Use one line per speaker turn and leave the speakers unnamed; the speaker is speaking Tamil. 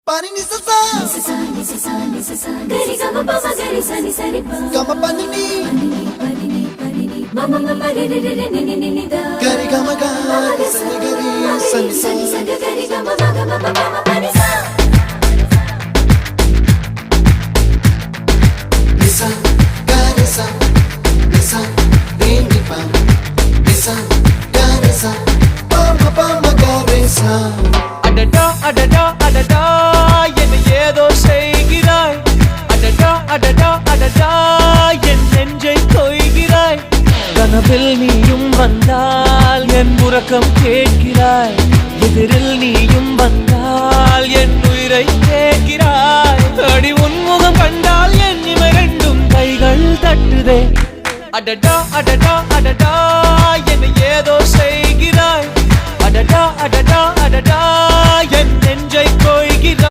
Pani ni sa gari gama pa ma gari sa ni sa ri pa gama pani ni mama mama re re re ni ni ni da gari gama ga sa ni gari sa ni sa gari gama ma pani sa nisa gari sa nisa re ni pa nisa gari sa pa ma gari sa
அடடா அடடா அடடா என்ன ஏதோ செய்கிறாய் அடடா அடடா அடடா என் நெஞ்சை கொய்கிறாய் கனவில் நீயும் வந்தால் என் உறக்கம் கேட்கிறாய் எதிரில் நீயும் வந்தால் என் உயிரை கேட்கிறாய் அடி உன்முகம் கண்டால் என் இமை ரெண்டும் கைகள் தட்டுதே அடடா அடடா அடடா என்ன ஏதோ செய்கிறாய் அடடா அடடா அடடா என் நெஞ்சை கொய்கிறாய்